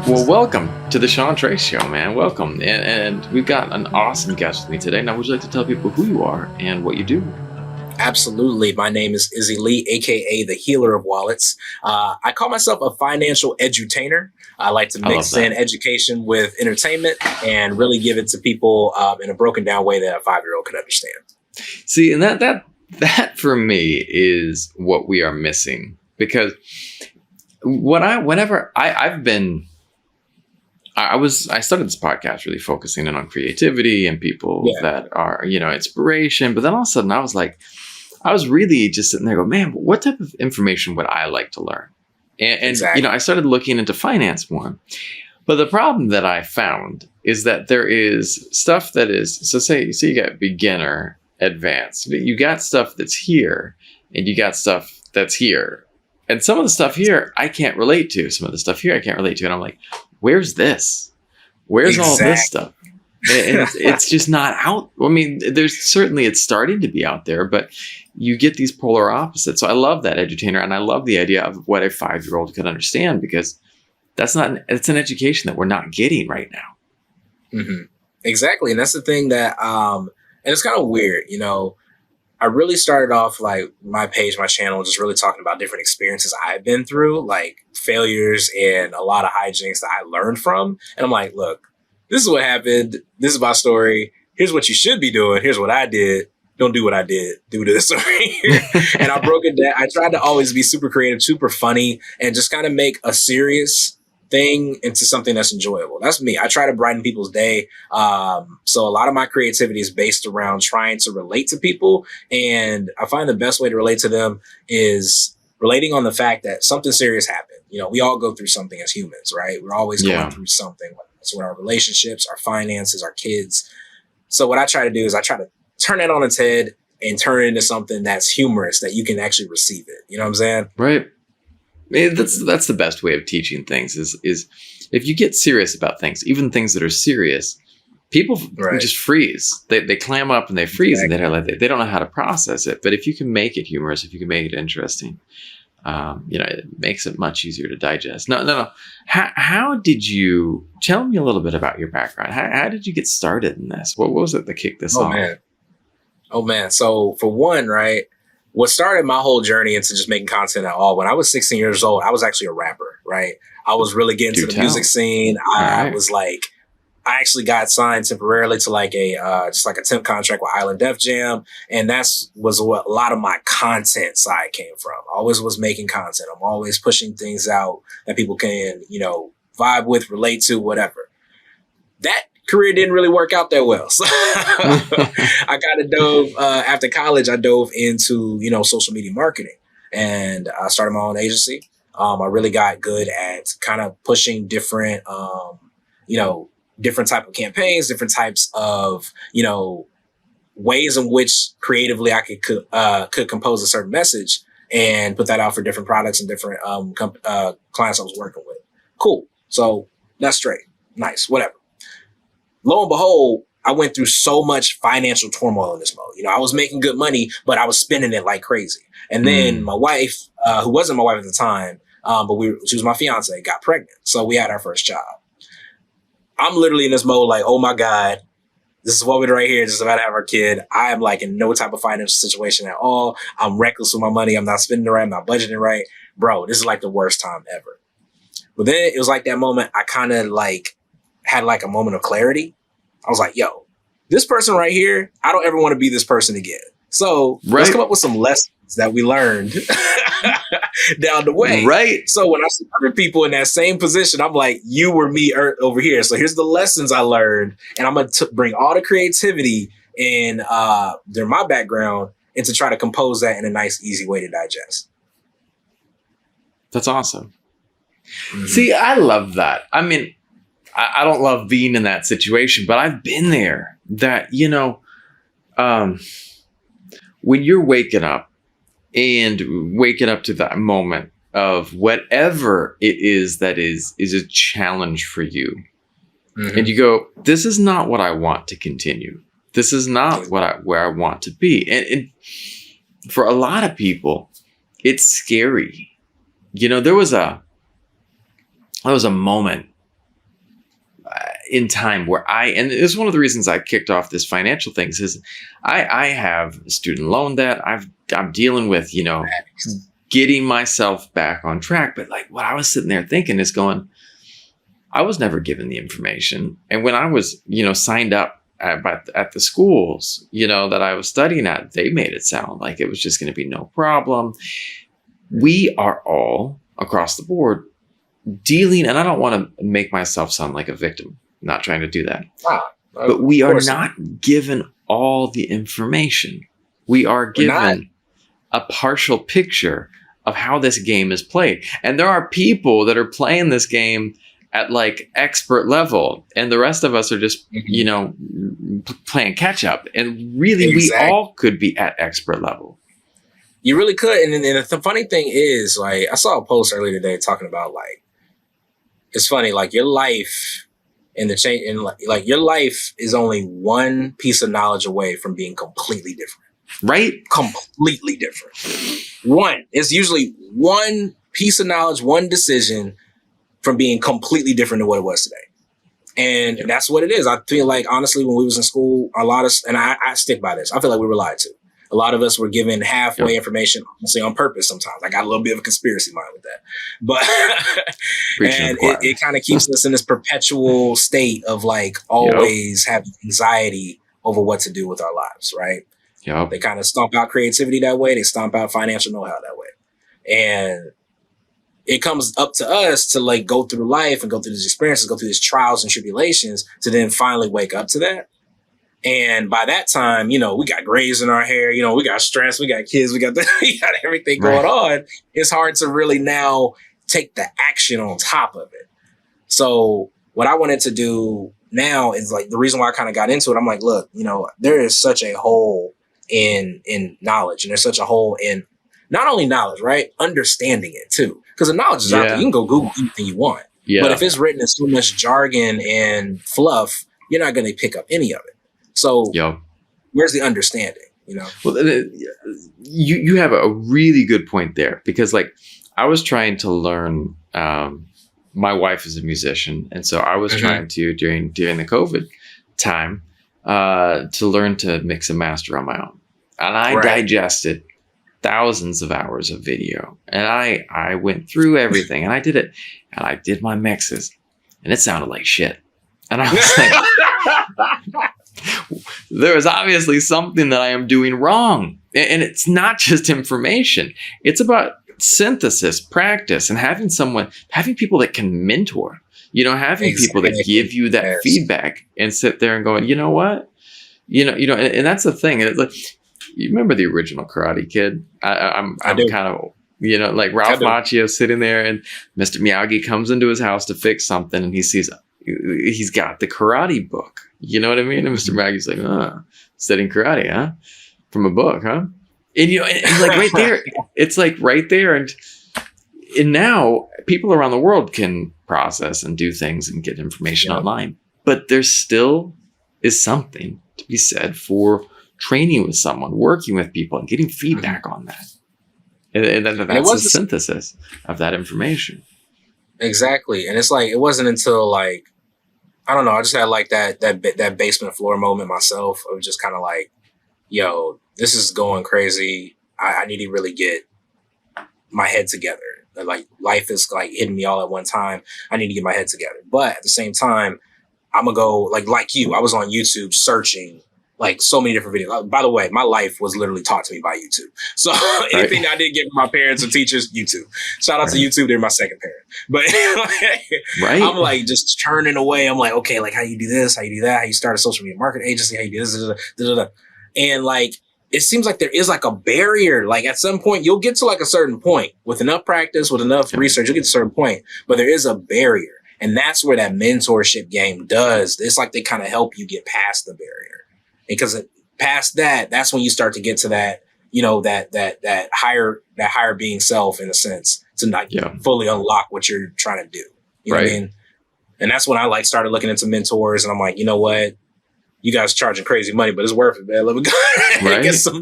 Well, welcome to the Sean Trace Show, man. Welcome. And we've got an awesome guest with me today. Now, would you like to tell people who you are and what you do? Absolutely. My name is Izzy Lee, aka the Healer of Wallets. I call myself a financial edutainer. I like to mix in education with entertainment and really give it to people in a broken down way that a 5-year-old could understand. See, and that for me is what we are missing, because I started this podcast really focusing in on creativity and people that are, inspiration. But then all of a sudden I was really just sitting there going, man, what type of information would I like to learn? And exactly. I started looking into finance more. But the problem that I found is that there is stuff that is, so you got beginner, advanced. You got stuff that's here and you got stuff that's here. And some of the stuff here I can't relate to. Some of the stuff here I can't relate to. And I'm like, where's this? Where's all this stuff? And it's just not out. I mean, it's starting to be out there, but you get these polar opposites. So I love that edutainer, and I love the idea of what a 5-year-old could understand, because it's an education that we're not getting right now. Mm-hmm. Exactly. And that's the thing that, and it's kind of weird, I really started off like my page, my channel, just really talking about different experiences I've been through, like failures and a lot of hijinks that I learned from. And I'm like, look, this is what happened. This is my story. Here's what you should be doing. Here's what I did. Don't do what I did. Do this over here. And I broke it down. I tried to always be super creative, super funny, and just kind of make a serious thing into something that's enjoyable. That's me. I try to brighten people's day. So a lot of my creativity is based around trying to relate to people. And I find the best way to relate to them is relating on the fact that something serious happened. We all go through something as humans, right? We're always going through something. It's with our relationships, our finances, our kids. So what I try to do is I try to turn that on its head and turn it into something that's humorous, that you can actually receive it. You know what I'm saying? Right. That's the best way of teaching things is if you get serious about things, even things that are serious, people just freeze. They clam up and they freeze, and they don't know how to process it. But if you can make it humorous, if you can make it interesting, it makes it much easier to digest. No. How did you tell me a little bit about your background? How did you get started in this? What was it that kicked this off? Oh man. So for one, right, what started my whole journey into just making content at all, when I was 16 years old, I was actually a rapper, right? I was really getting to the music scene. I actually got signed temporarily to like a temp contract with Island Def Jam. And was what a lot of my content side came from. I always was making content. I'm always pushing things out that people can, vibe with, relate to, whatever. That career didn't really work out that well. So I kind of dove, after college, I dove into, social media marketing, and I started my own agency. I really got good at kind of pushing different, different type of campaigns, different types of, ways in which creatively I could compose a certain message and put that out for different products and different clients I was working with. Cool. So that's straight. Nice. Whatever. Lo and behold, I went through so much financial turmoil in this mode. I was making good money, but I was spending it like crazy. And then my wife, who wasn't my wife at the time, but she was my fiance, got pregnant. So we had our first child. I'm literally in this mode like, oh my God, this is what we're right here, just about to have our kid. I am like in no type of financial situation at all. I'm reckless with my money. I'm not spending it right. I'm not budgeting right. Bro, this is like the worst time ever. But then it was like that moment I kind of like had like a moment of clarity. I was like, yo, this person right here, I don't ever want to be this person again. So let's come up with some lessons that we learned down the way. Right. So when I see other people in that same position, I'm like, you were me over here. So here's the lessons I learned. And I'm going to bring all the creativity and my background and to try to compose that in a nice, easy way to digest. That's awesome. Mm-hmm. See, I love that. I mean, I don't love being in that situation, but I've been there. That, when you're waking up to that moment of whatever it is that is a challenge for you, and you go, this is not what I want to continue. This is not where I want to be. And for a lot of people, it's scary. There was a moment in time where and it's one of the reasons I kicked off this financial things is I have student loan debt. I'm dealing with, getting myself back on track. But like what I was sitting there thinking is going, I was never given the information. And when I was, signed up at the schools, that I was studying at, they made it sound like it was just going to be no problem. We are all across the board dealing, and I don't want to make myself sound like a victim. I'm not trying to do that. But we are not given all the information. We are given a partial picture of how this game is played. And there are people that are playing this game at like expert level, and the rest of us are just, playing catch up. And really, we all could be at expert level. You really could. And the funny thing is, like, I saw a post earlier today talking about, like, it's funny, like your life and the change, and like your life is only one piece of knowledge away from being completely different. Right? Completely different. It's usually one piece of knowledge, one decision from being completely different than what it was today. And that's what it is. I feel like, honestly, when we was in school, and I stick by this, I feel like we were lied to. A lot of us were given halfway information, honestly, on purpose sometimes. I got a little bit of a conspiracy mind with that. But and it kind of keeps us in this perpetual state of like always having anxiety over what to do with our lives, right? Yep. They kind of stomp out creativity that way. They stomp out financial know-how that way. And it comes up to us to like go through life and go through these experiences, go through these trials and tribulations to then finally wake up to that. And by that time, we got grays in our hair, we got stress, we got kids, we got everything going on. It's hard to really now take the action on top of it. So what I wanted to do now is like the reason why I kind of got into it. I'm like, look, there is such a hole in knowledge, and there's such a hole in not only knowledge, right? Understanding it too. Because the knowledge is out there. You can go Google anything you want. Yeah. But if it's written in so much jargon and fluff, you're not going to pick up any of it. So where's the understanding, Well, you have a really good point there, because like I was trying to learn, my wife is a musician. And so I was trying to, during the COVID time, to learn to mix and master on my own. And I digested thousands of hours of video, and I went through everything, and I did it, and I did my mixes, and it sounded like shit. And I was like, there is obviously something that I am doing wrong. And it's not just information. It's about synthesis, practice, and having people that can mentor, having people that give you that feedback and sit there and going, you know what? And that's the thing. You remember the original Karate Kid? I'm kind of, like Ralph Macchio sitting there, and Mr. Miyagi comes into his house to fix something, and he sees he's got the karate book. You know what I mean? And Mr. Miyagi's like, studying karate, huh? From a book, huh? And and like right there, it's like right there. And now people around the world can process and do things and get information online. But there still is something to be said for training with someone, working with people, and getting feedback on that. And that's the synthesis of that information. Exactly. And it's like, it wasn't until like, I don't know, I just had like that basement floor moment myself of just kind of like, yo, this is going crazy. I need to really get my head together. Like life is like hitting me all at one time. I need to get my head together. But at the same time, I'm gonna go like you. I was on YouTube searching like so many different videos. By the way, my life was literally taught to me by YouTube. So anything I didn't get from my parents or teachers, YouTube. Shout out to YouTube. They're my second parent. But I'm like just turning away. I'm like, okay, like how you do this, how you do that, how you start a social media marketing agency, how you do this, and like it seems like there is like a barrier. Like at some point you'll get to like a certain point with enough practice, with enough research, you'll get to a certain point, but there is a barrier. And that's where that mentorship game does. It's like they kind of help you get past the barrier. Because past that, that's when you start to get to that, that higher being self in a sense to not fully unlock what you're trying to do. You know what I mean? And that's when I like started looking into mentors, and I'm like, you know what? You guys charging crazy money, but it's worth it, man. Let me go get some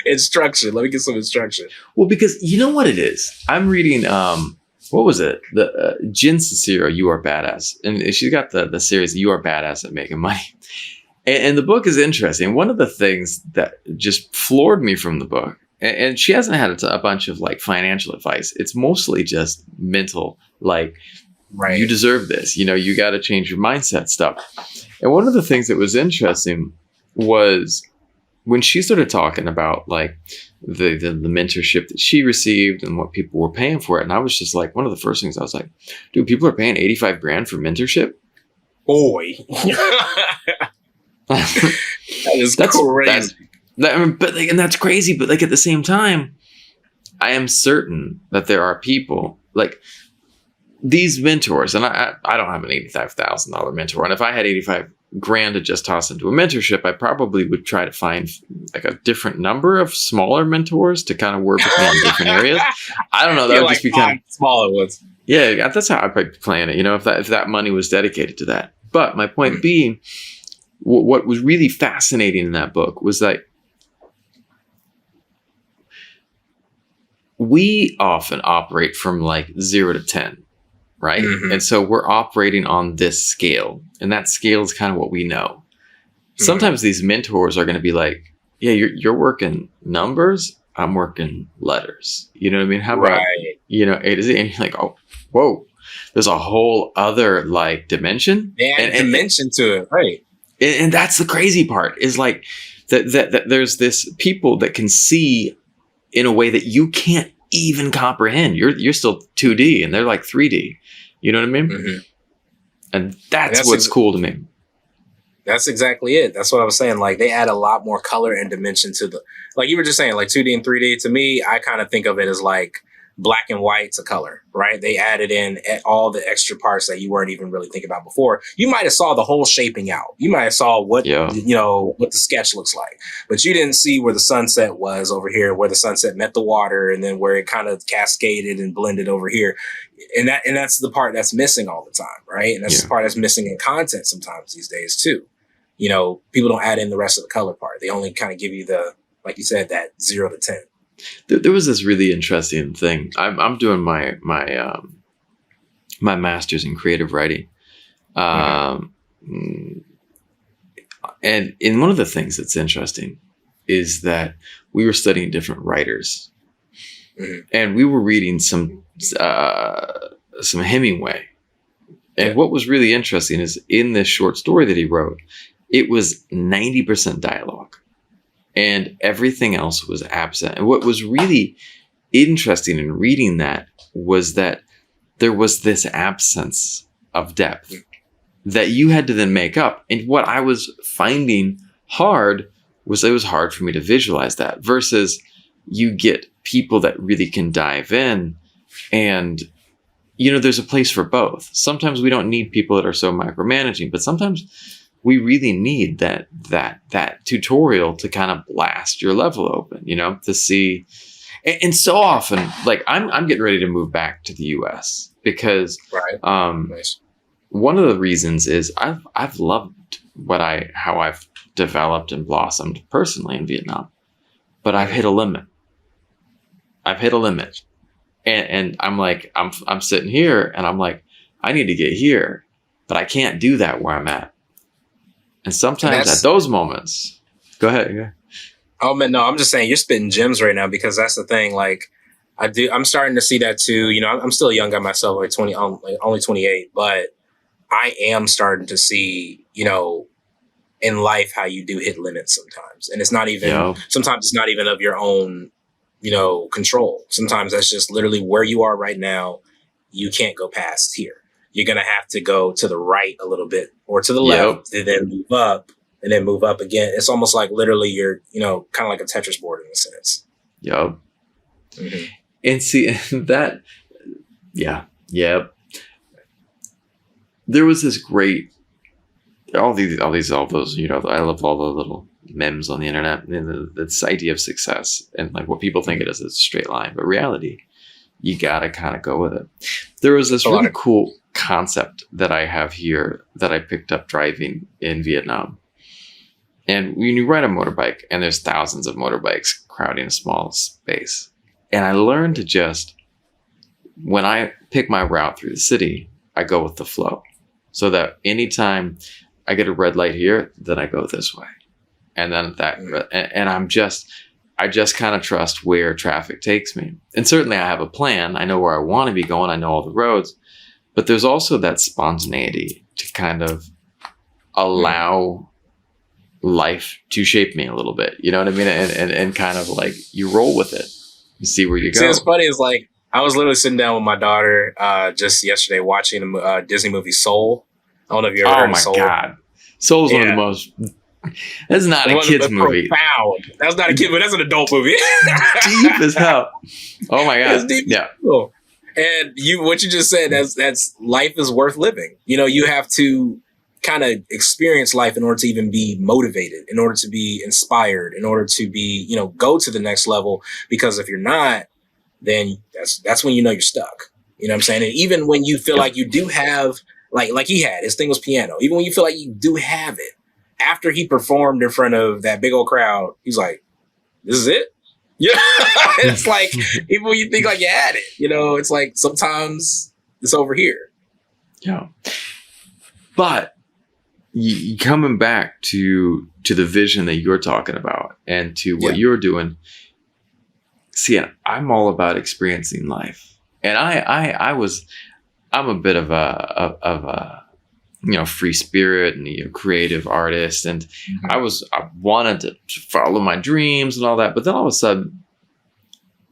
instruction. Let me get some instruction. Well, because you know what it is? I'm reading what was it? The Jin Cicero, You Are Badass. And she's got the series, You Are Badass at Making Money. And the book is interesting. One of the things that just floored me from the book, and she hasn't had a bunch of like financial advice. It's mostly just mental, like, Right. you deserve this. You know, you got to change your mindset stuff. And one of the things that was interesting was when she started talking about like the mentorship that she received and what people were paying for it. And I was just like, one of the first things I was like, dude, people are paying 85 grand for mentorship. Boy. That is crazy. And that's crazy. But like at the same time, I am certain that there are people like these mentors, and I don't have an $85,000 mentor. And if I had 85 grand to just toss into a mentorship, I probably would try to find like a different number of smaller mentors to kind of work with me in different areas. I don't know. That would like just be kind of smaller ones. Yeah, that's how I'd probably plan it. You know, if that money was dedicated to that. But my point being, what was really fascinating in that book was that we often operate from like 0 to 10, right? Mm-hmm. And so we're operating on this scale, and that scale is kind of what we know. Mm-hmm. Sometimes these mentors are going to be like, yeah, you're working numbers, I'm working letters. You know what I mean? How about, you know, A to Z? And you're like, oh, whoa, there's a whole other like dimension. And dimension to it, right? And that's the crazy part is like that there's this people that can see in a way that you can't even comprehend. You're still 2D and they're like 3D. You know what I mean? Mm-hmm. And that's what's cool to me. That's exactly it. That's what I was saying. Like they add a lot more color and dimension to the, like you were just saying, like 2D and 3D. To me, I kind of think of it as like black and white to color, right? They added in all the extra parts that you weren't even really thinking about before. You might have saw the whole shaping out. You might have saw what, you know, what the sketch looks like, but you didn't see where the sunset was over here, where the sunset met the water, and then where it kind of cascaded and blended over here. And that's the part that's missing all the time, right? And that's the part that's missing in content sometimes these days too. You know, people don't add in the rest of the color part. They only kind of give you the, like you said, that 0 to 10. There was this really interesting thing. I'm doing my master's in creative writing, and in one of the things that's interesting is that we were studying different writers, and we were reading some Hemingway. And what was really interesting is in this short story that he wrote, it was 90% dialogue. And everything else was absent. And what was really interesting in reading that was that there was this absence of depth that you had to then make up. And what I was finding hard was it was hard for me to visualize that versus you get people that really can dive in and, you know, there's a place for both. Sometimes we don't need people that are so micromanaging, but sometimes we really need that tutorial to kind of blast your level open, you know, to see. And so often, like I'm getting ready to move back to the US because nice. One of the reasons is I've loved how I've developed and blossomed personally in Vietnam, but I've hit a limit. And I'm like, I'm sitting here and I'm like, I need to get here, but I can't do that where I'm at. And sometimes at those moments, go ahead. Yeah. Oh man, no, I'm just saying you're spitting gems right now because that's the thing. Like I'm starting to see that too. You know, I'm still a young guy myself, like only 28, but I am starting to see, you know, in life how you do hit limits sometimes. And it's not even, sometimes it's not even of your own, you know, control. Sometimes that's just literally where you are right now. You can't go past here. You're going to have to go to the right a little bit or to the left and then move up and then move up again. It's almost like literally you're, you know, kind of like a Tetris board in a sense. Yep. Mm-hmm. And see that, there was this great, all those, you know, I love all the little memes on the internet and this idea of success and like what people think it is, it's a straight line, but reality, you got to kind of go with it. There was this really cool concept that I have here that I picked up driving in Vietnam. And when you ride a motorbike and there's thousands of motorbikes crowding a small space, and I learned to just when I pick my route through the city, I go with the flow, so that anytime I get a red light here, then I go this way, and then and I just kind of trust where traffic takes me. And certainly I have a plan. I know where I want to be going. I know all the roads, but there's also that spontaneity to kind of allow life to shape me a little bit. You know what I mean? And kind of like you roll with it. You see where you go. See, what's funny is like, I was literally sitting down with my daughter just yesterday watching the Disney movie Soul. I don't know if you ever heard of Soul. Oh my God. Soul's one of the most... That's not a kid's movie. Profound. That's not a kid, but that's an adult movie. Deep as hell. Oh my God. It's deep. Yeah. Cool. And what you just said, that's life is worth living. You know, you have to kind of experience life in order to even be motivated, in order to be inspired, in order to be, you know, go to the next level. Because if you're not, then that's when you know you're stuck. You know what I'm saying? And even when you feel like you do have, like he had, his thing was piano. Even when you feel like you do have it, after he performed in front of that big old crowd, he's like, this is it? Yeah. It's like, even when you think like you had it, you know, it's like sometimes it's over here. Yeah. But you coming back to the vision that you're talking about and to what you're doing. See, I'm all about experiencing life. And I'm a bit of a you know, free spirit and creative artist. And I wanted to follow my dreams and all that. But then all of a sudden,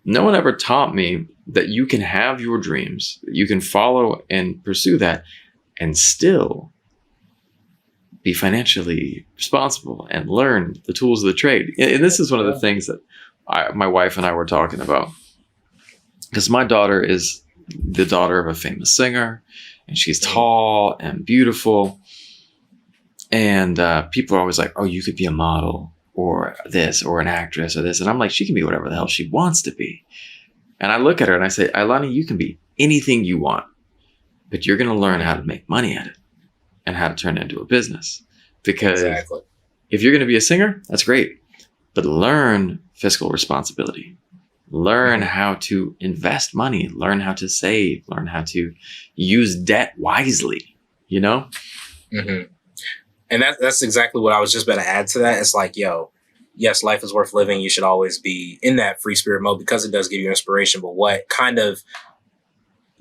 no one ever taught me that you can have your dreams, that you can follow and pursue that and still be financially responsible and learn the tools of the trade. And this is one of the things that my wife and I were talking about, because my daughter is the daughter of a famous singer, and she's tall and beautiful. And people are always like, oh, you could be a model or this or an actress or this. And I'm like, she can be whatever the hell she wants to be. And I look at her and I say, Ilani, you can be anything you want, but you're going to learn how to make money at it and how to turn it into a business. Because if you're going to be a singer, that's great. But learn fiscal responsibility. Learn how to invest money, learn how to save, learn how to use debt wisely, you know? Mm-hmm. And that's exactly what I was just about to add to that. It's like, yes, life is worth living. You should always be in that free spirit mode because it does give you inspiration. But what kind of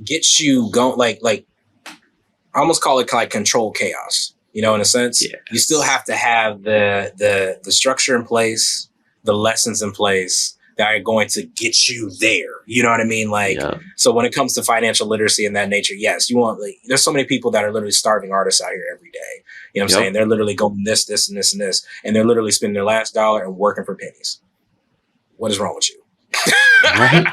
gets you going, like I almost call it like control chaos, you know, in a sense. Yes. You still have to have the structure in place, the lessons in place that are going to get you there. You know what I mean? Like, so when it comes to financial literacy and that nature, yes, you want, like, there's so many people that are literally starving artists out here every day. You know what I'm saying? They're literally going this, and this, and this, and they're literally spending their last dollar and working for pennies. What is wrong with you? Right.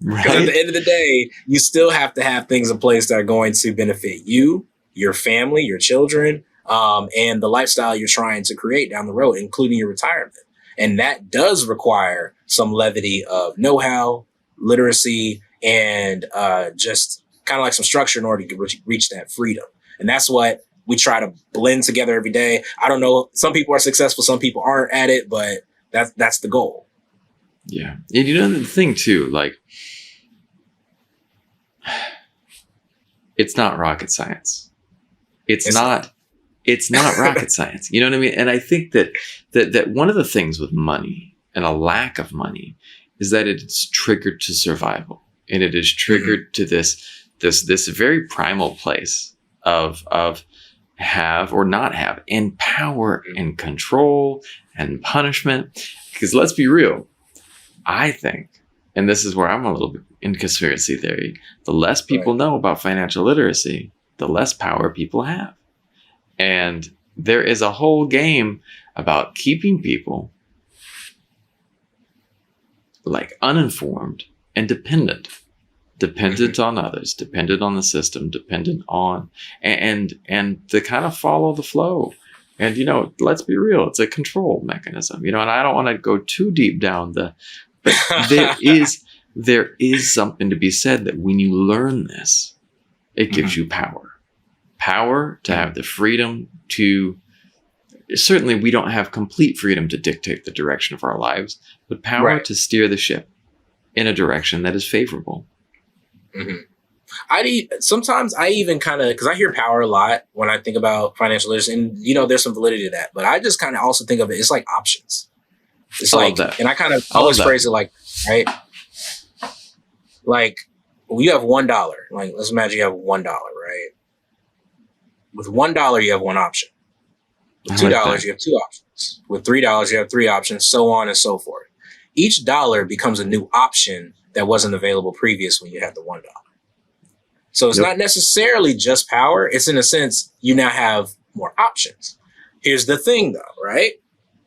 Because at the end of the day, you still have to have things in place that are going to benefit you, your family, your children, and the lifestyle you're trying to create down the road, including your retirement. And that does require some levity of know-how, literacy, and just kind of like some structure in order to reach that freedom. And that's what we try to blend together every day. I don't know. Some people are successful. Some people aren't at it, but that's the goal. Yeah. And you know, the thing too, like, it's not rocket science. It's not rocket science. You know what I mean? And I think that one of the things with money and a lack of money is that it's triggered to survival, and it is triggered to this very primal place of have or not have, and power and control and punishment. Because let's be real, I think, and this is where I'm a little bit in conspiracy theory, the less people know about financial literacy, the less power people have. And there is a whole game about keeping people like uninformed and dependent on others, dependent on the system, dependent on, and to kind of follow the flow. And, you know, let's be real, it's a control mechanism, you know, and I don't want to go too deep down but there is something to be said that when you learn this, it gives you power to have the freedom to, certainly we don't have complete freedom to dictate the direction of our lives, but power to steer the ship in a direction that is favorable. Sometimes I even kind of, because I hear power a lot when I think about financial literacy, and there's some validity to that. But I just kind of also think of it, it's like options. It's I like, love that. and I kind of I love always that. phrase it like, right? Like, when you have $1, like, let's imagine you have $1, right? With $1, you have one option. With $2, you have two options. With $3, you have three options, so on and so forth. Each dollar becomes a new option that wasn't available previous when you had the $1. So it's not necessarily just power. It's, in a sense, you now have more options. Here's the thing, though, right?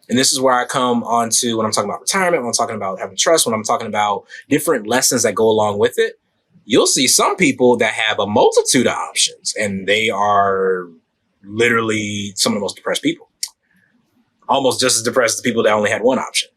And this is where I come on to when I'm talking about retirement, when I'm talking about having trust, when I'm talking about different lessons that go along with it. You'll see some people that have a multitude of options, and they are literally some of the most depressed people. Almost just as depressed as people that only had one option.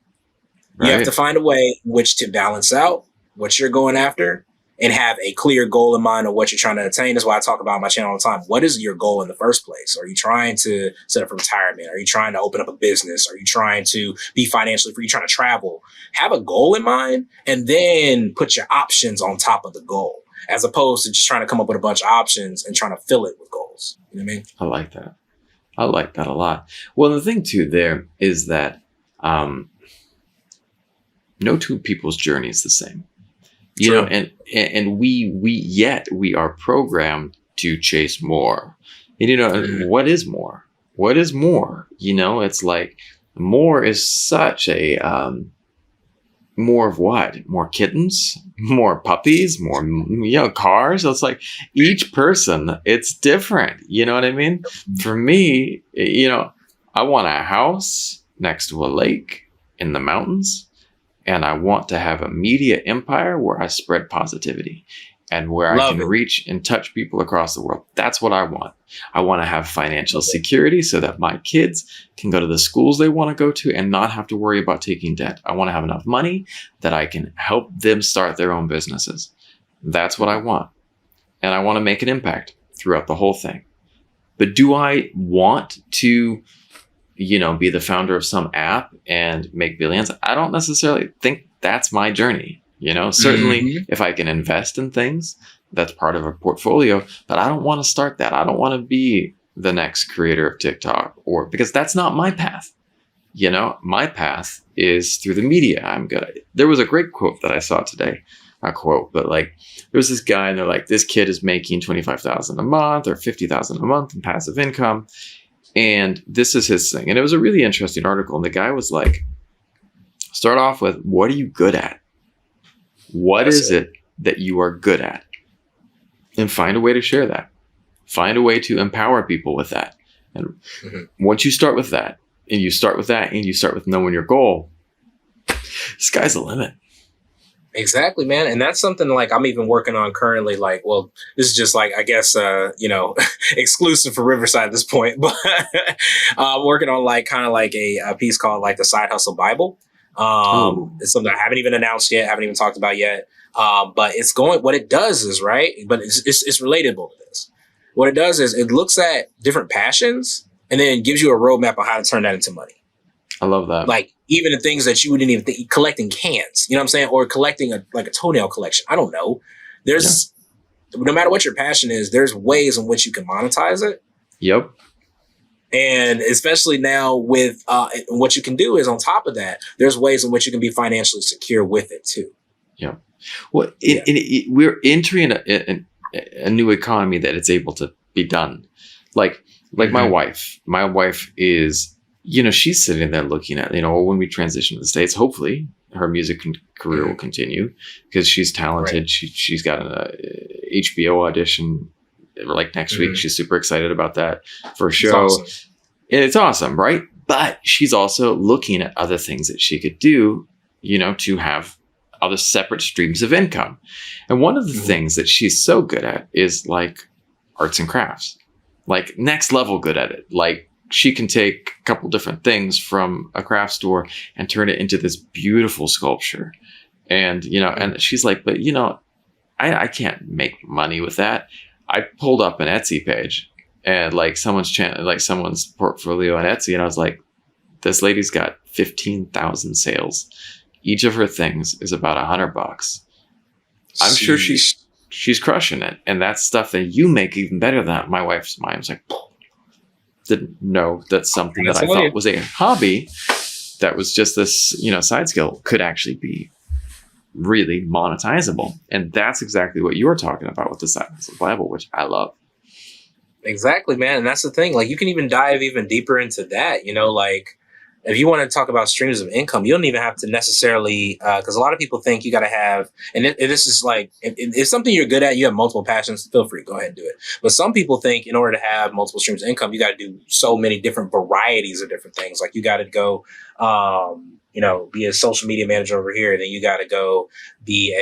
Right. You have to find a way in which to balance out what you're going after and have a clear goal in mind of what you're trying to attain. That's why I talk about on my channel all the time. What is your goal in the first place? Are you trying to set up for retirement? Are you trying to open up a business? Are you trying to be financially free? Are you trying to travel? Have a goal in mind and then put your options on top of the goal, as opposed to just trying to come up with a bunch of options and trying to fill it with goals. You know what I mean? I like that. I like that a lot. Well, the thing too there is that no two people's journey is the same. You know, and we are programmed to chase more. And, what is more? What is more? It's like more is such a more of what? More kittens, more puppies, more cars. It's like each person, it's different. You know what I mean? For me, I want a house next to a lake in the mountains. And I want to have a media empire where I spread positivity and where I can reach and touch people across the world. That's what I want. I want to have financial security so that my kids can go to the schools they want to go to and not have to worry about taking debt. I want to have enough money that I can help them start their own businesses. That's what I want. And I want to make an impact throughout the whole thing. But do I want to be the founder of some app and make billions? I don't necessarily think that's my journey. Certainly if I can invest in things, that's part of a portfolio, but I don't want to start that. I don't want to be the next creator of TikTok because that's not my path. My path is through the media. I'm good at it. There was a great quote that I saw today. Not quote, but like there was this guy and they're like, this kid is making $25,000 a month or $50,000 a month in passive income. And this is his thing. And it was a really interesting article. And the guy was like, start off with, what are you good at? What is it that you are good at? And find a way to share that. Find a way to empower people with that. And once you start with that, and you start with knowing your goal, sky's the limit. Exactly, man. And that's something like I'm even working on currently. Like, well, this is just like, I guess, exclusive for Riverside at this point, but I'm working on like kind of like a piece called like the Side Hustle Bible. It's something I haven't even announced yet. Haven't even talked about yet. But what it does is but it's relatable to this. What it does is it looks at different passions and then gives you a roadmap on how to turn that into money. I love that. Like even the things that you wouldn't even think, collecting cans, you know what I'm saying? Or collecting a toenail collection. I don't know. There's no matter what your passion is, there's ways in which you can monetize it. Yep. And especially now with what you can do is on top of that, there's ways in which you can be financially secure with it too. Yeah. Well, we're entering a new economy that it's able to be done. Like my wife is, she's sitting there looking at, when we transition to the States, hopefully her music career will continue because she's talented. Right. She's got an HBO audition like next week. She's super excited about that for a show. Awesome. It's awesome, right? But she's also looking at other things that she could do, to have other separate streams of income. And one of the things that she's so good at is like arts and crafts, like next level good at it. Like she can take a couple different things from a craft store and turn it into this beautiful sculpture. And, and she's like, but, I can't make money with that. I pulled up an Etsy page and like someone's portfolio on Etsy. And I was like, this lady's got 15,000 sales. Each of her things is about $100. I'm sure she's crushing it. And that's stuff that you make even better than that. My wife's mind was like, didn't know that something that I thought was a hobby that was just this, side skill could actually be really monetizable. And that's exactly what you're talking about with the side hustle Bible, which I love. Exactly, man. And that's the thing. Like, you can even dive even deeper into that, like if you want to talk about streams of income, you don't even have to necessarily, because a lot of people think you got to have, and this is like, if something you're good at, you have multiple passions, feel free, go ahead and do it. But some people think in order to have multiple streams of income, you got to do so many different varieties of different things. Like, you got to go, be a social media manager over here. Then you got to go be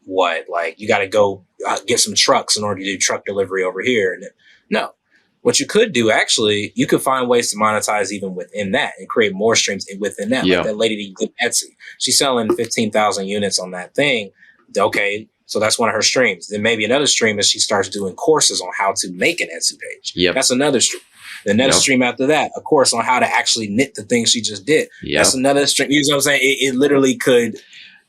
you got to go get some trucks in order to do truck delivery over here. And no. What you could do, actually, you could find ways to monetize even within that and create more streams within that. Yeah. Like that lady that did Etsy, she's selling 15,000 units on that thing. Okay, so that's one of her streams. Then maybe another stream is she starts doing courses on how to make an Etsy page. Yep. That's another stream. The another stream after that, a course on how to actually knit the thing she just did. Yep. That's another stream. You know what I'm saying? It literally could,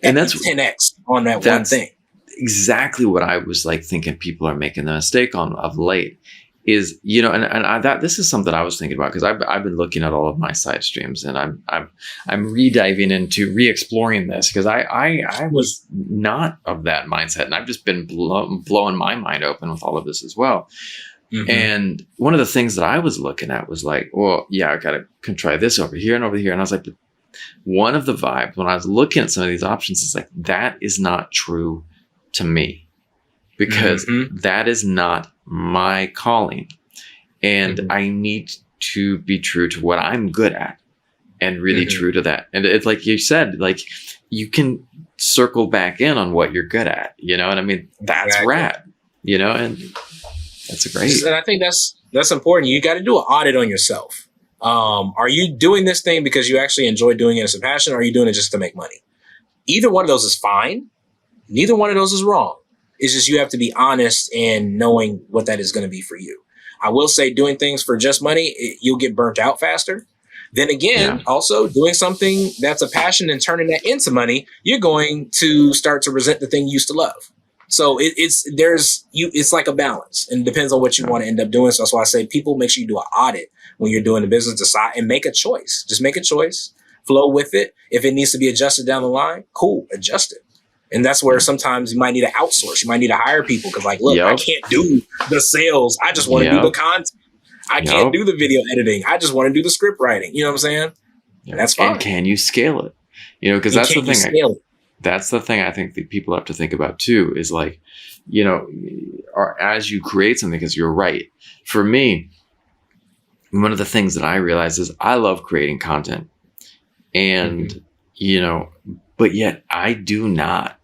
and that's 10x on that one thing. Exactly what I was like thinking people are making the mistake on of late. Is this is something I was thinking about because I've been looking at all of my side streams and I'm re-diving into re-exploring this because I was not of that mindset and I've just been blowing my mind open with all of this as well. Mm-hmm. And one of the things that I was looking at was like, well, yeah, I gotta try this over here and over here, and I was like, but one of the vibes when I was looking at some of these options is like that is not true to me. Because that is not my calling. And I need to be true to what I'm good at and really true to that. And it's like you said, like you can circle back in on what you're good at, and I mean, that's rad, and that's great. And I think that's important. You got to do an audit on yourself. Are you doing this thing because you actually enjoy doing it as a passion, or are you doing it just to make money? Either one of those is fine. Neither one of those is wrong. It's just you have to be honest in knowing what that is going to be for you. I will say doing things for just money, you'll get burnt out faster. Then again, also doing something that's a passion and turning that into money, you're going to start to resent the thing you used to love. So it's like a balance, and it depends on what you want to end up doing. So that's why I say people, make sure you do an audit when you're doing the business, decide and make a choice. Just make a choice, flow with it. If it needs to be adjusted down the line, cool, adjust it. And that's where sometimes you might need to outsource. You might need to hire people because, like, look, I can't do the sales. I just want to do the content. I can't do the video editing. I just want to do the script writing. You know what I'm saying? Yep. That's fine. And can you scale it? Because that's the thing. That's the thing I think that people have to think about too. Is like, or as you create something, because you're right. For me, one of the things that I realize is I love creating content, and but yet I do not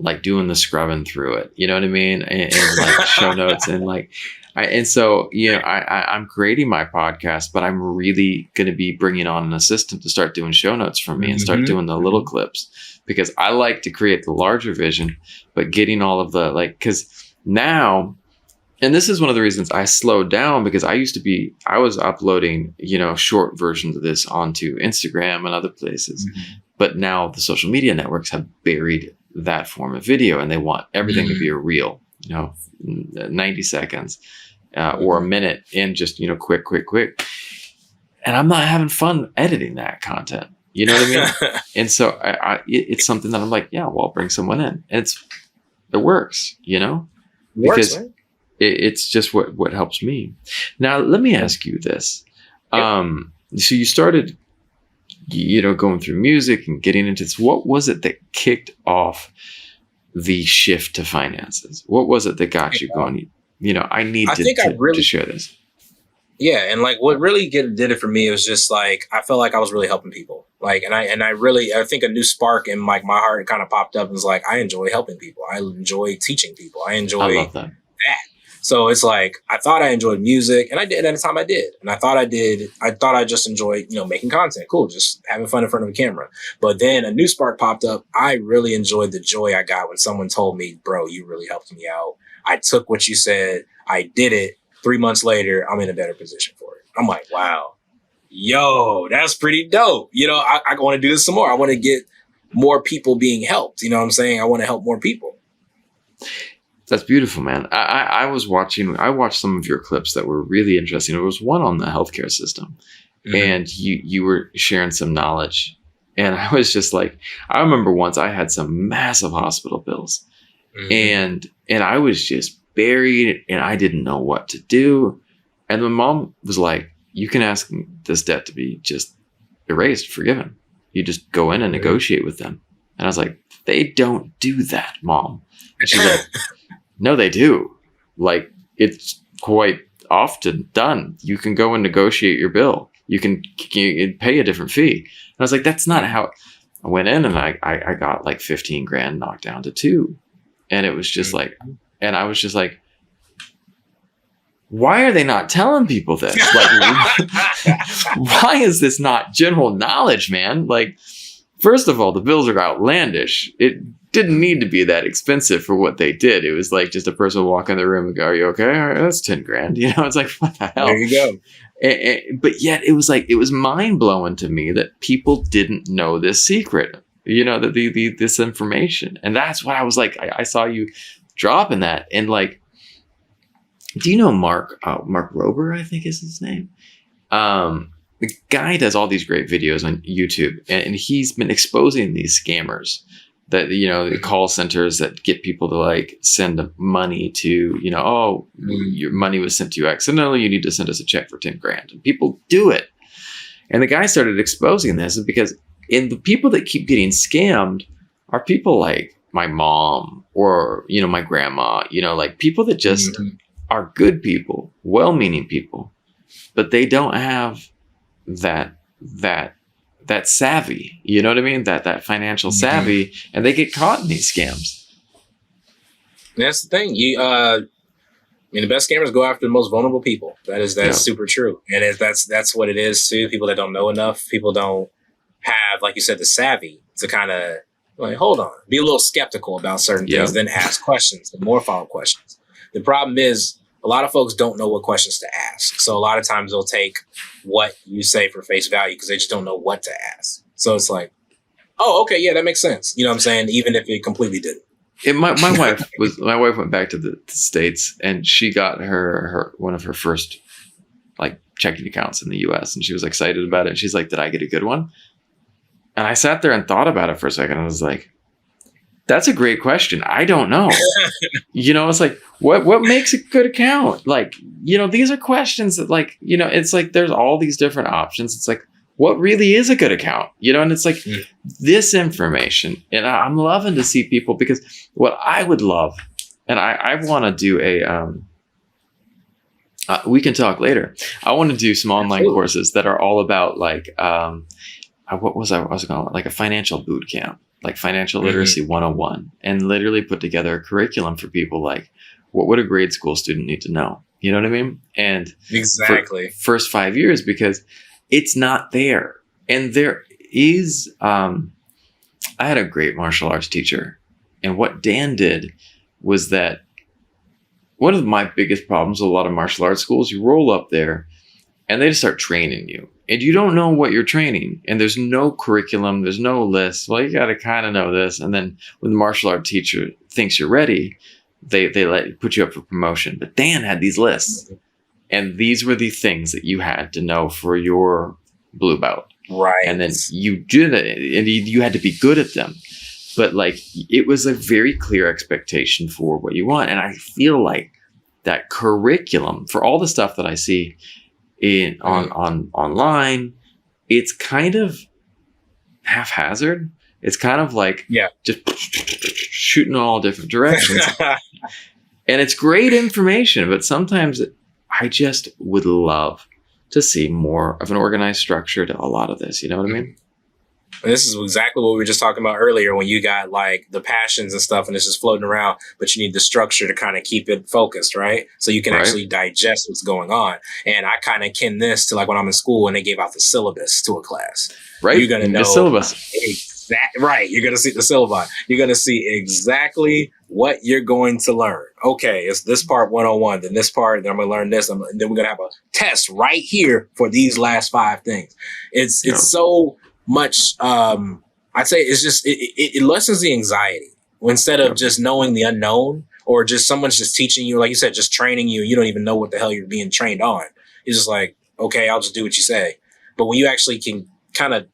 like doing the scrubbing through it. You know what I mean? And like show notes and like, I'm creating my podcast, but I'm really going to be bringing on an assistant to start doing show notes for me and start doing the little clips because I like to create the larger vision, but getting all of the because now, and this is one of the reasons I slowed down because I was uploading, short versions of this onto Instagram and other places. But now the social media networks have buried that form of video and they want everything to be a reel, 90 seconds or a minute in just, quick. And I'm not having fun editing that content. You know what I mean? And so it's something that I'm like, yeah, well, I'll bring someone in. And it works, because it's just what helps me. Now, let me ask you this. So you started going through music and getting into this. What was it that kicked off the shift to finances? What was it that got you going? I need to share this. Yeah. And like what really did it for me, it was just like, I felt like I was really helping people. Like, and I think a new spark in like my heart kind of popped up and was like, I enjoy helping people. I enjoy teaching people. I love that. So it's like, I thought I enjoyed music and I did at the time I did. And I thought I just enjoyed, making content. Cool. Just having fun in front of a camera. But then a new spark popped up. I really enjoyed the joy I got when someone told me, bro, you really helped me out. I took what you said. I did it. 3 months later, I'm in a better position for it. I'm like, wow, that's pretty dope. I want to do this some more. I want to get more people being helped. You know what I'm saying? I want to help more people. That's beautiful, man. I watched some of your clips that were really interesting. There was one on the healthcare system, and you were sharing some knowledge, and I was just like, I remember once I had some massive hospital bills, and I was just buried, and I didn't know what to do, and my mom was like, you can ask this debt to be just erased, forgiven. You just go in and negotiate with them. And I was like, they don't do that, Mom. And she's like, no, they do. Like, it's quite often done. You can go and negotiate your bill. You can pay a different fee. And I was like, that's not how. I went in and I got like 15 grand knocked down to 2. And it was just like, and I was just like, why are they not telling people this? Like, why is this not general knowledge, man? Like, first of all, the bills are outlandish. It didn't need to be that expensive for what they did. It was like just a person would walk in the room and go, are you okay? All right, that's 10 grand. You know, it's like, what the hell? There you go. But yet it was like, it was mind blowing to me that people didn't know this secret, you know, this information. And that's what I was like, I saw you dropping that. And like, do you know Mark Rober, I think is his name? The guy does all these great videos on YouTube, and he's been exposing these scammers that, you know, the call centers that get people to like send money to, you know, oh, your money was sent to you accidentally. You need to send us a check for 10 grand. And people do it. And the guy started exposing this because the people that keep getting scammed are people like my mom or, you know, my grandma, you know, like people that just are good people, well-meaning people, but they don't have that savvy, you know what I mean? That financial savvy, and they get caught in these scams. That's the thing. I mean, the best scammers go after the most vulnerable people. That's super true, and that's what it is too. People that don't know enough, people don't have, like you said, the savvy to kind of like, hold on, be a little skeptical about certain things, then ask questions, and more follow-up questions. The problem is, a lot of folks don't know what questions to ask. So a lot of times they'll take what you say for face value because they just don't know what to ask. So it's like, oh, okay, yeah, that makes sense. You know what I'm saying? Even if it completely didn't. My wife went back to the States, and she got her one of her first like checking accounts in the US, and she was excited about it. And she's like, did I get a good one? And I sat there and thought about it for a second. I was like, that's a great question. I don't know. You know, it's like, what makes a good account? Like, you know, these are questions that, like, you know, it's like there's all these different options. It's like, what really is a good account? You know, and it's like this information. And I'm loving to see people, because what I would love, and I want to do we can talk later. I want to do some online courses that are all about like, what was I was going to, like a financial boot camp. Like financial literacy 101, and literally put together a curriculum for people like, what would a grade school student need to know? You know what I mean? And exactly first 5 years, because it's not there. And there is, I had a great martial arts teacher, and what Dan did was that one of my biggest problems with a lot of martial arts schools, you roll up there and they just start training you. And you don't know what you're training. And there's no curriculum. There's no list. Well, you got to kind of know this. And then when the martial art teacher thinks you're ready, they put you up for promotion. But Dan had these lists. And these were the things that you had to know for your blue belt. Right. And then you did it. And you had to be good at them. But like, it was a very clear expectation for what you want. And I feel like that curriculum for all the stuff that I see on online, it's kind of haphazard. It's kind of like just shooting in all different directions. And it's great information, but sometimes I just would love to see more of an organized structure to a lot of this. You know what I mean? And this is exactly what we were just talking about earlier, when you got like the passions and stuff and it's just floating around, but you need the structure to kind of keep it focused, right? So you can actually digest what's going on. And I kind of kin this to like when I'm in school and they gave out the syllabus to a class. Right. You're going to know the syllabus. Right. You're going to see the syllabi. You're going to see exactly what you're going to learn. Okay, it's this part 101, then this part, then I'm going to learn this. And then we're going to have a test right here for these last 5 things. It's so much, I'd say it's just, it lessens the anxiety. Instead of just knowing the unknown, or just someone's just teaching you, like you said, just training you. You don't even know what the hell you're being trained on. It's just like, okay, I'll just do what you say. But when you actually can kind of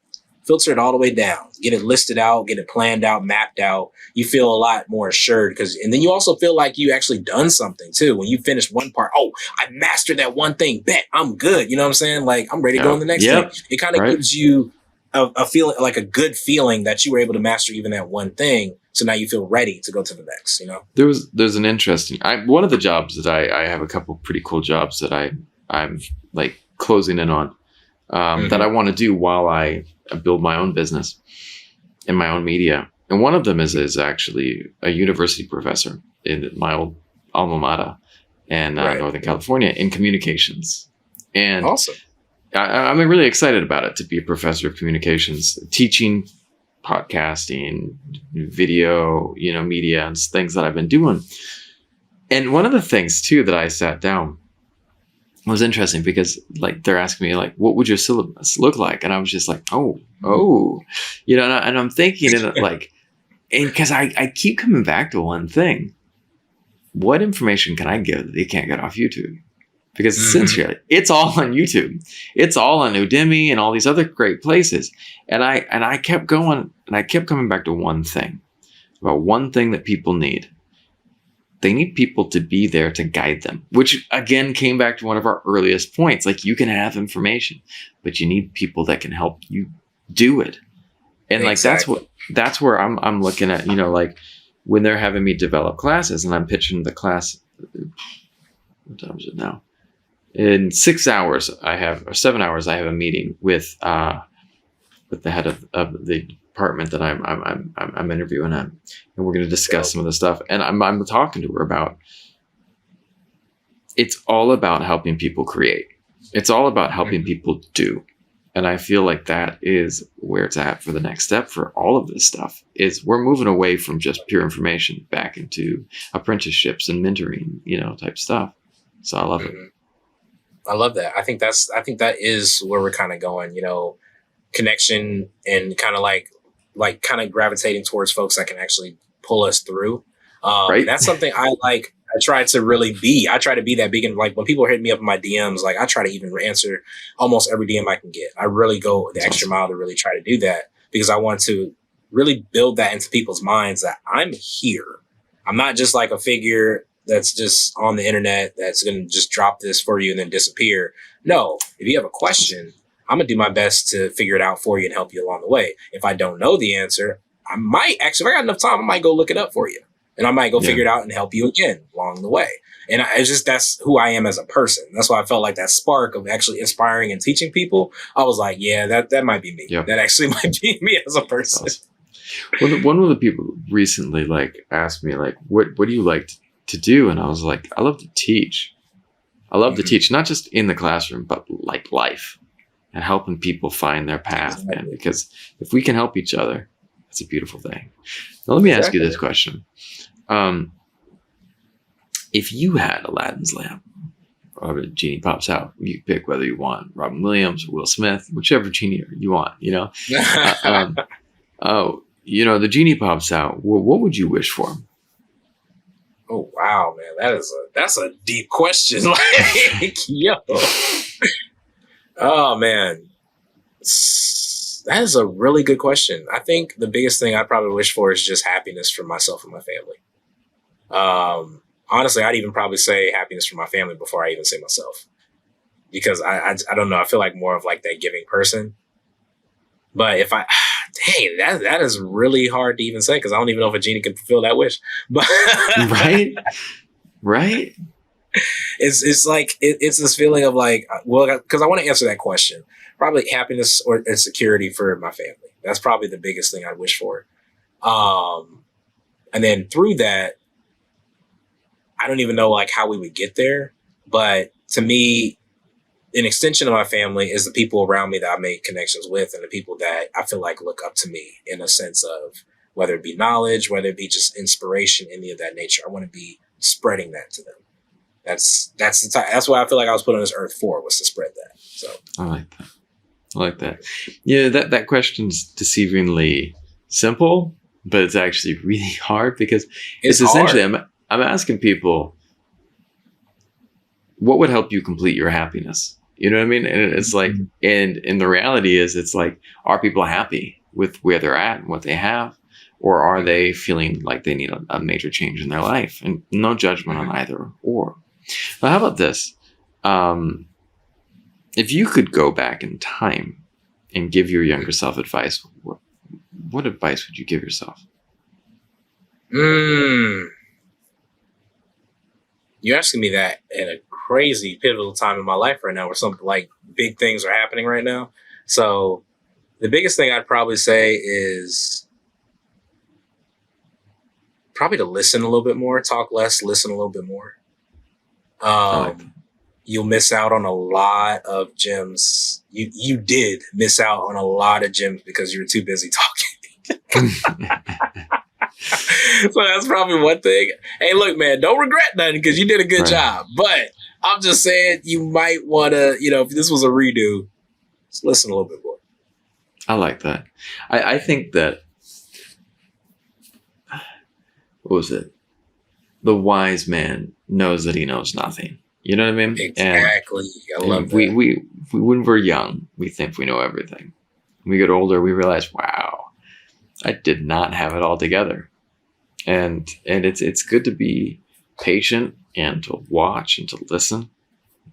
filter it all the way down, get it listed out, get it planned out, mapped out, you feel a lot more assured. And then you also feel like you actually done something too. When you finish one part, oh, I mastered that one thing. Bet I'm good. You know what I'm saying? Like, I'm ready to go on the next thing. It kind of gives you a feeling, like a good feeling that you were able to master even that one thing. So now you feel ready to go to the next, you know? There's an interesting, one of the jobs that I have a couple pretty cool jobs that I'm like closing in on, that I want to do while I build my own business and my own media. And one of them is actually a university professor in my old alma mater in Northern California in communications. And awesome. I'm really excited about it, to be a professor of communications, teaching podcasting, video, media, and things that I've been doing. And one of the things too that I sat down was interesting, because like they're asking me like, what would your syllabus look like? And I was just like, and I'm thinking like, and because I keep coming back to one thing: what information can I give that they can't get off YouTube? Because sincerely, it's all on YouTube. It's all on Udemy and all these other great places. And I kept going, and I kept coming back to one thing, about one thing that people need. They need people to be there to guide them, which again came back to one of our earliest points. Like, you can have information, but you need people that can help you do it. And exactly. Like, that's where I'm looking at, like when they're having me develop classes and I'm pitching the class. What time is it now? In 6 hours, or 7 hours, I have a meeting with the head of the department that I'm interviewing at, and we're going to discuss some of the stuff. And I'm talking to her about, it's all about helping people create. It's all about helping people do. And I feel like that is where it's at for the next step for all of this stuff. Is we're moving away from just pure information back into apprenticeships and mentoring, type stuff. So I love it. I love that. I think that is where we're kind of going, connection, and kind of like kind of gravitating towards folks that can actually pull us through. Right. That's something I like. I try to be that beacon. Like, when people are hitting me up in my DMs, like, I try to even answer almost every DM I can get. I really go the extra mile to really try to do that, because I want to really build that into people's minds that I'm here. I'm not just like a figure that's just on the internet that's going to just drop this for you and then disappear. No, if you have a question, I'm going to do my best to figure it out for you and help you along the way. If I don't know the answer, I might actually, if I got enough time, I might go look it up for you, and I might go figure it out and help you again along the way. And that's who I am as a person. That's why I felt like that spark of actually inspiring and teaching people. I was like, yeah, that might be me. Yep. That actually might be me as a person. Awesome. Well, one of the people recently asked me what do you like to do? And I was like, I love to teach. I love to teach, not just in the classroom, but like life, and helping people find their path, man. Because if we can help each other, it's a beautiful thing. Now, let me ask you this question. If you had Aladdin's lamp, or a genie pops out, you pick whether you want Robin Williams or Will Smith, whichever genie you want, the genie pops out. What would you wish for him? Oh, wow, man. That's a deep question. Oh, man. That is a really good question. I think the biggest thing I'd probably wish for is just happiness for myself and my family. Honestly, I'd even probably say happiness for my family before I even say myself, because I don't know. I feel like more of like that giving person. But if that is really hard to even say, because I don't even know if a genie can fulfill that wish. But right. It's like it's this feeling of like, well, because I want to answer that question. Probably happiness and security for my family. That's probably the biggest thing I wish for. And then through that, I don't even know like how we would get there. But to me, an extension of my family is the people around me that I make connections with, and the people that I feel like look up to me in a sense of whether it be knowledge, whether it be just inspiration, any of that nature. I want to be spreading that to them. That's what I feel like I was put on this earth for, was to spread that. So I like that. Yeah, that question's deceivingly simple, but it's actually really hard, because it's essentially I'm asking people, what would help you complete your happiness? You know what I mean? And it's like, and the reality is, it's like, are people happy with where they're at and what they have? Or are they feeling like they need a major change in their life? And no judgment on either or. But how about this? If you could go back in time and give your younger self advice, what advice would you give yourself? You're asking me that at a crazy pivotal time in my life right now, where some like big things are happening right now. So the biggest thing I'd probably say is probably to listen a little bit more, talk less, listen a little bit more. You'll miss out on a lot of gems. You did miss out on a lot of gems because you were too busy talking. So that's probably one thing. Hey, look, man, don't regret nothing because you did a good job. But I'm just saying, you might want to, if this was a redo, just listen a little bit more. I like that. I think that, what was it? The wise man knows that he knows nothing. You know what I mean? Exactly. I love that. We when we're young, we think we know everything. When we get older, we realize, wow, I did not have it all together. And it's good to be patient and to watch and to listen,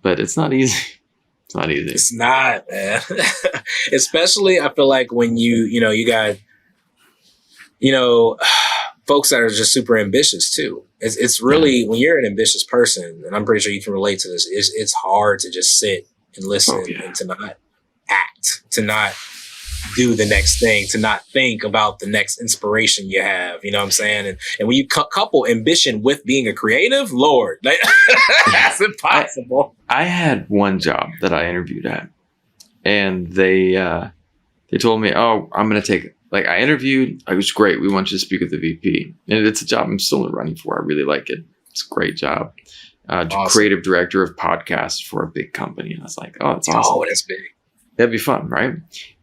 but it's not easy. It's not easy. It's not, man. Especially, I feel like when you got, folks that are just super ambitious too. It's really, when you're an ambitious person, and I'm pretty sure you can relate to this, it's hard to just sit and listen and to not act, to not do the next thing, to not think about the next inspiration you have. You know what I'm saying? And when you couple ambition with being a creative, Lord, that's impossible. I had one job that I interviewed at, and they told me, oh, I'm going to take it. Like, I interviewed, it was great. We want you to speak with the VP. And it's a job I'm still running for. I really like it. It's a great job. Awesome. Creative director of podcasts for a big company. And I was like, oh, that's awesome. Oh, that's big. That'd be fun, right?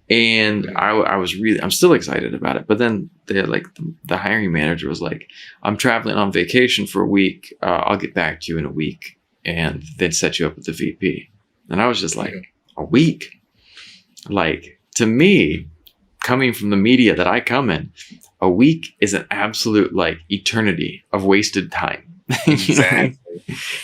And I was I'm still excited about it. But then the hiring manager was like, I'm traveling on vacation for a week. I'll get back to you in a week. And they'd set you up with the VP. And I was just like, a week? Like, to me, coming from the media that I come in, a week is an absolute eternity of wasted time. Exactly.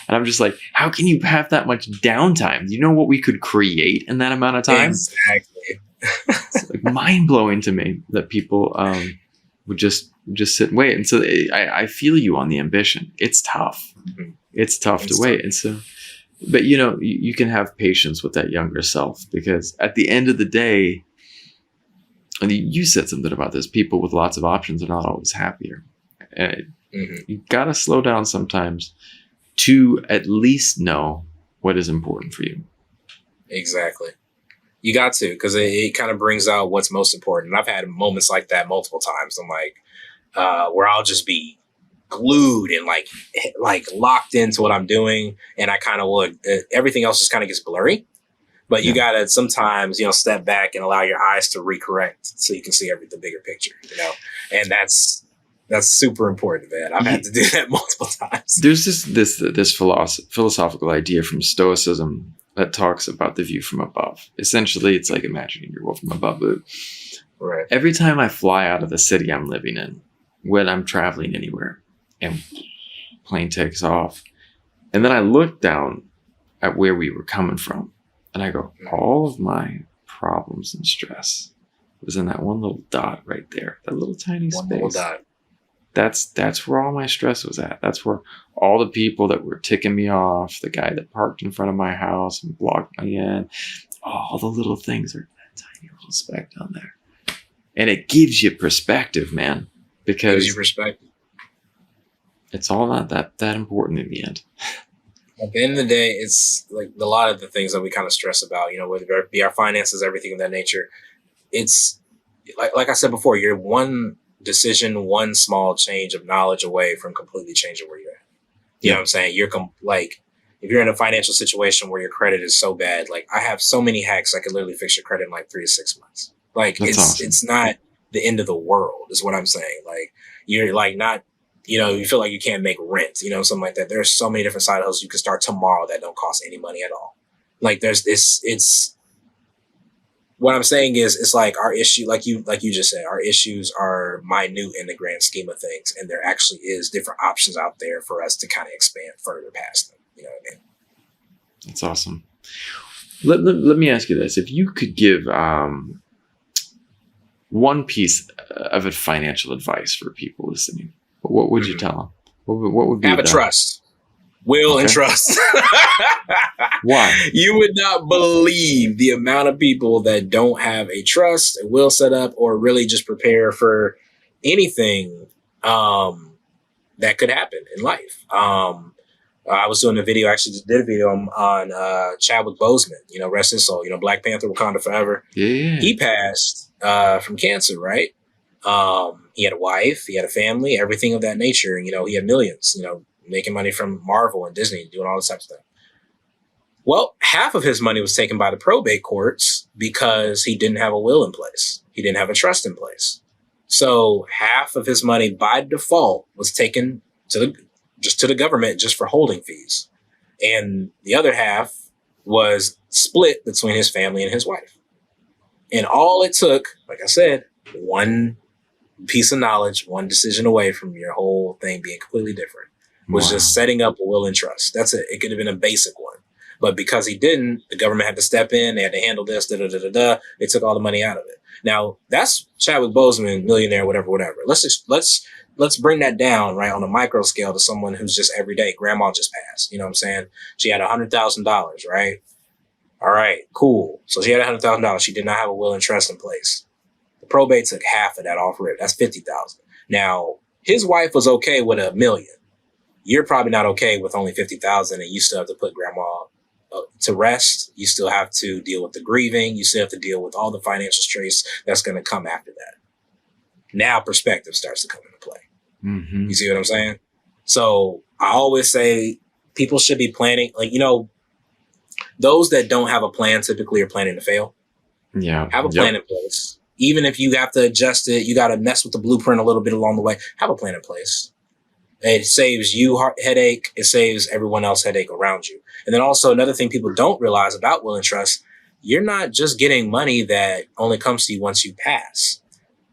And I'm just like, how can you have that much downtime? Do you know what we could create in that amount of time? Exactly. It's mind blowing to me that people would just sit and wait. And so I feel you on the ambition. It's tough. Mm-hmm. It's tough to wait. And so, but you can have patience with that younger self, because at the end of the day, and you said something about this, people with lots of options are not always happier. You got to slow down sometimes to at least know what is important for you. Exactly. You got to, because it kind of brings out what's most important. And I've had moments like that multiple times. I'm like, where I'll just be glued and like locked into what I'm doing. And I kind of would, everything else just kind of gets blurry. But you got to sometimes, step back and allow your eyes to recorrect so you can see the bigger picture, and that's super important, man. I've had to do that multiple times. There's this philosophical idea from Stoicism that talks about the view from above. Essentially, it's like imagining your world from above. But every time I fly out of the city I'm living in, when I'm traveling anywhere, and plane takes off, and then I look down at where we were coming from, and I go, all of my problems and stress was in that one little dot right there, that little tiny space. Little dot. That's where all my stress was at. That's where all the people that were ticking me off, the guy that parked in front of my house and blocked me in, all the little things are that tiny little speck down there. And it gives you perspective, man, because gives you perspective. It's all not that important in the end. At the end of the day, it's like a lot of the things that we kind of stress about, whether it be our finances, everything of that nature. It's like I said before, you're one decision, one small change of knowledge away from completely changing where you're at. You know what I'm saying? You're if you're in a financial situation where your credit is so bad, I have so many hacks I could literally fix your credit in 3 to 6 months. That's awesome. It's not the end of the world is what I'm saying. You're not you feel like you can't make rent, something like that. There's so many different side hustles you can start tomorrow that don't cost any money at all. Like there's this, what I'm saying is, it's like our issue, like you just said, our issues are minute in the grand scheme of things. And there actually is different options out there for us to kind of expand further past them. You know what I mean? That's awesome. Let me ask you this. If you could give one piece of financial advice for people listening, what would you tell them? What would be have a trust, will, and trust. Why? You would not believe the amount of people that don't have a trust, a will set up, or really just prepare for anything that could happen in life. I was doing a video, actually just did a video on Chadwick Boseman, rest his soul, Black Panther, Wakanda Forever. Yeah. He passed from cancer, right? He had a wife, he had a family, everything of that nature. He had millions, making money from Marvel and Disney, doing all this type of stuff. Well, half of his money was taken by the probate courts because he didn't have a will in place. He didn't have a trust in place. So half of his money by default was taken to the government just for holding fees. And the other half was split between his family and his wife. And all it took, like I said, one piece of knowledge, one decision away from your whole thing being completely different, was just setting up a will and trust. That's it. It could have been a basic one. But because he didn't, the government had to step in. They had to handle this, They took all the money out of it. Now, that's Chadwick Boseman, millionaire, whatever. Let's bring that down, right, on a micro scale to someone who's just everyday. Grandma just passed. You know what I'm saying? She had $100,000, right? All right, cool. So she had $100,000. She did not have a will and trust in place. The probate took half of that off rip. That's $50,000. Now, his wife was okay with $1 million. You're probably not okay with only $50,000, and you still have to put grandma to rest. You still have to deal with the grieving. You still have to deal with all the financial stress that's going to come after that. Now perspective starts to come into play. Mm-hmm. You see what I'm saying? So I always say people should be planning, those that don't have a plan typically are planning to fail. Yeah. Have a plan in place. Even if you have to adjust it, you got to mess with the blueprint a little bit along the way. Have a plan in place. It saves you headache. It saves everyone else headache around you. And then also another thing people don't realize about will and trust, you're not just getting money that only comes to you once you pass.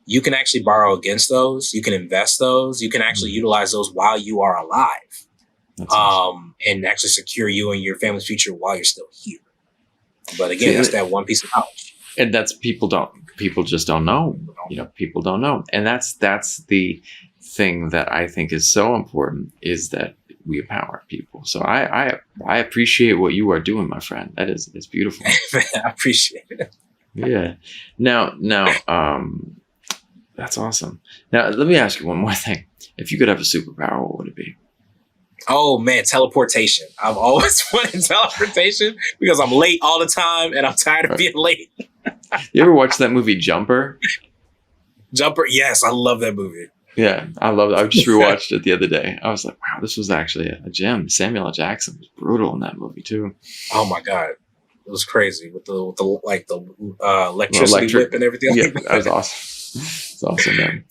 You can actually borrow against those. You can invest those. You can actually utilize those while you are alive. That's awesome. And actually secure you and your family's future while you're still here. But again, that's that one piece of knowledge. And that's people just don't know. People don't know. And that's the thing that I think is so important, is that we empower people. So I appreciate what you are doing, my friend. It's beautiful. I appreciate it. Yeah. Now, that's awesome. Now, let me ask you one more thing. If you could have a superpower, what would it be? Oh man, teleportation. I've always wanted teleportation because I'm late all the time and I'm tired of being late. You ever watch that movie Jumper? Jumper, yes, I love that movie. Yeah, I love it. I just rewatched it the other day. I was like, wow, this was actually a gem. Samuel L. Jackson was brutal in that movie too. Oh my God. It was crazy with the electricity whip and everything. Yeah, that was awesome. It's awesome, man.